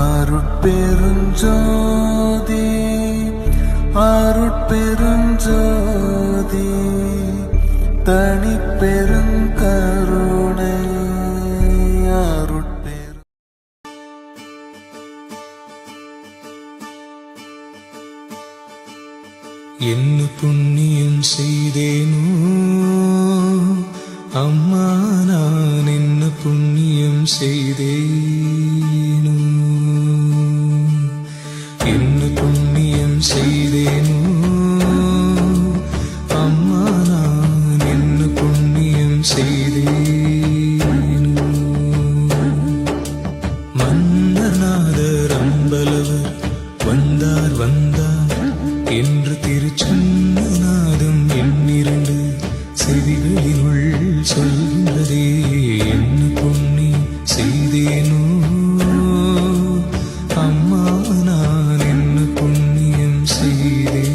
அருட்பெருஞ்சோதி அருட்பெருஞ்சோதி தனிப்பெருங்கருணை அருட்பெரு என்ன புண்ணியம் செய்தேனோ அம்மா, நான் என்ன புண்ணியம் செய்தேனோ, என்ன புண்ணியம் செய்தேனோ அம்மா, நான் என்ன புண்ணியம் செய்தேனோ. மன்னநாதர் அம்பலவர் வந்தார் வந்தார் என்று திருச்சன்னநாதம் எண்ணிரண்டு செவிகளினுள் சொல்கின்றதே. என்ன புண்ணியம் செய்தேனோ அம்மா, நான் என்ன புண்ணியம் செய்தேனோ.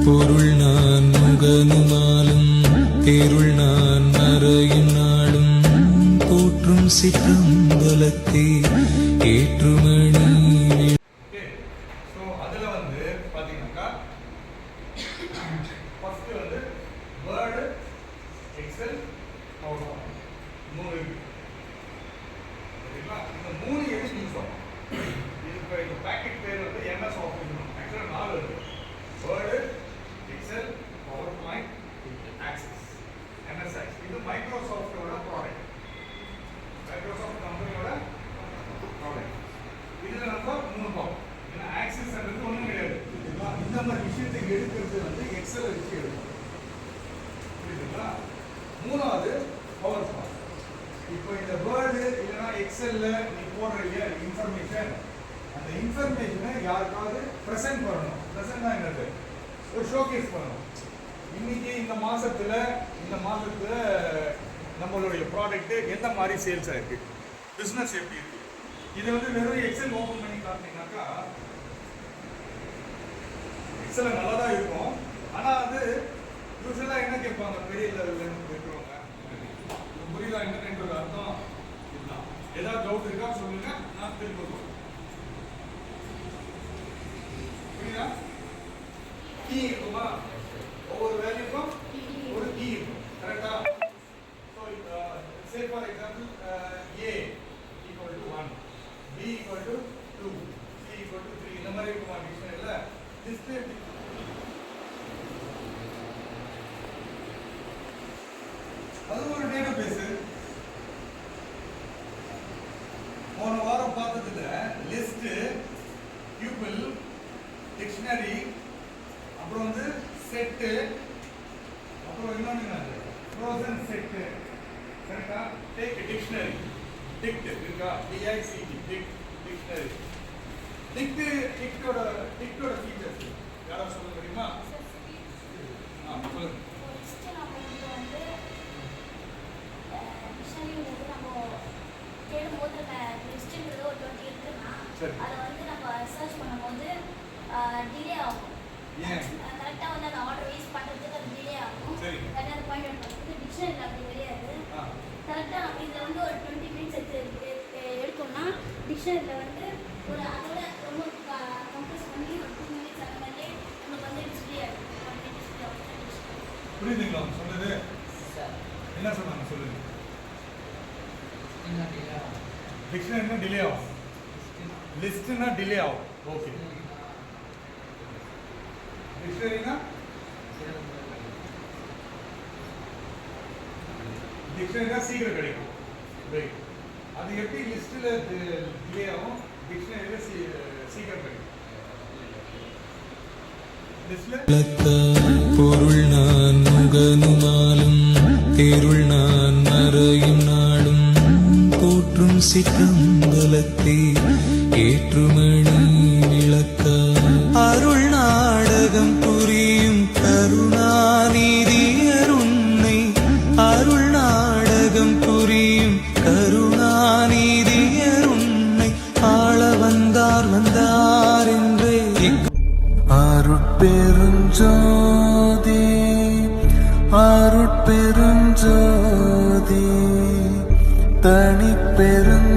பொருள் நான் முகனுமாலும் தேருள் நான் மறையும் நாளும் போற்றும் சிற்றம்பலத்தை ஏற்றுமணி. அதுல வந்து பாத்தீங்கன்னாக்கா ஃபர்ஸ்ட் வந்து வேர்டு, எக்ஸல், பவர் மூணு இருக்கு. சரிங்களா? இந்த மூணு எதுக்கு யூஸ் ஆகும்? இதுக்கு இந்த பேக்கெட் பேர் வந்து எம்எஸ் ஆஃபீஸ். ஆக்சுவலாக 4 இருக்கு. Word, Excel, PowerPoint, Access, MS Access. இது மைக்ரோசாஃப்டோட ப்ராடக்ட், மைக்ரோசாஃப்ட் கம்பெனியோட ப்ராடக்ட். இதுல நம்ம 3 பார்ப்போம். ஏன்னா ஆக்சஸ்ன்றது ஒன்றும் கிடையாது. இந்த மாதிரி விஷயத்தை எடுக்கிறது வந்து எக்ஸல் வச்சு எடுக்கும். புரியுதுங்களா? மூணாவது பவர் பாயிண்ட். இப்போ இந்த வேர்டு இல்லைன்னா எக்ஸல்ல நீ போடுற இன்ஃபர்மேஷன், அந்த இன்ஃபர்மேஷனை யாருக்காவது ப்ரெசென்ட் பண்ணணும். ப்ரெசென்ட்னா என்னது? ஒரு ஷோகேஸ் பண்ணணும். இன்னைக்கு இந்த மாசத்துல நம்மளுடைய ப்ராடக்ட் எந்த மாதிரி சேல்ஸ் ஆயிருக்கு, பிசினஸ் எப்படி இருக்கு. இது வந்து வெறும் எக்ஸல் ஓபன் பண்ணி காட்டினீங்கன்னாக்கா எக்ஸல் நல்லா தான் இருக்கும். ஆனா அது யூஸ்வலா என்ன கேட்பாங்க, பெரிய லெவல்ல இருக்கிறவங்க, புரியுதா இன்டர்நெட்டோட அர்த்தம் இதுதான். ஏதாவது டவுட் இருக்கா சொல்லுங்க, நான் திரும்ப சொல்றேன். புரியுதா? கீ இருக்குமா? ஒவ்வொரு வேல்யூக்கும் ஒரு கீ இருக்கும். கரெக்டா? So say for example A equal to 1, B equal to 2, C equal to 3. இந்த மாதிரி இருக்குமா டிக்ஷனரியில? டிஸ்பிளே அது ஒரு டேட்டாபேஸ். போன வாரம் பார்த்ததுல லிஸ்ட், டியூபிள், டிக்ஷனரி, அப்புறம் வந்து செட்டு, அப்புறம் இன்னொன்று என்னது, ஃப்ரோசன் செட்டு. கரெக்டா? டேக் டிக்ஷனரி, டிக்ட் இருக்கா? DICT, dict dictionary. டிக்டோட ஃபீச்சர்ஸ் யாராவது சொல்ல முடியுமா? சொல்லுங்க. அதை வந்து நம்ம சர்ச் பண்ணும்போது டிலே ஆகும். கரெக்டாக வந்து அந்த ஆர்டர் யூஸ் பண்ணுறதுக்கு அது டிலே ஆகும். கரெக்டாக அந்த பாயிண்ட் அவுட் பண்ணுறது டிக்ஷனரியில் அப்படி கிடையாது. கரெக்டாக நம்ம இதில் வந்து ஒரு 20 மினிட்ஸ் எடுக்கணும்னா டிக்ஷனரியில் வந்து ஒரு அதோட ரொம்ப கம்ப்ரஸ் பண்ணி ஒரு 2 மினிட்ஸ் அந்த மாதிரியே நமக்கு வந்து டிஸ்பிளே ஆகும். புரியுதுங்களா சொன்னது? என்ன சொன்னாங்க சொல்லுங்க. டிக்ஷனரினா டிலே ஆகும், லிஸ்ட்னா டிலே ஆகும். ஓகே. டிக்ஷனரினா சீக்கிரம் கிடைக்கும். ரைட். அது எப்படி லிஸ்ட்ல டிலே ஆகும், டிக்ஷனரியில சீக்கிரம் கிடைக்கும். பொருள் நான் முகனுமாலும் தேருள் நான் மறையும் நாளும் போற்றும் சிற்றம்பலத்தை ஏற்றுமணி விளக்க அருட்பெருஞ்சோதி அருட்பெருஞ்சோதி தனிப்பெருஞ்சோதி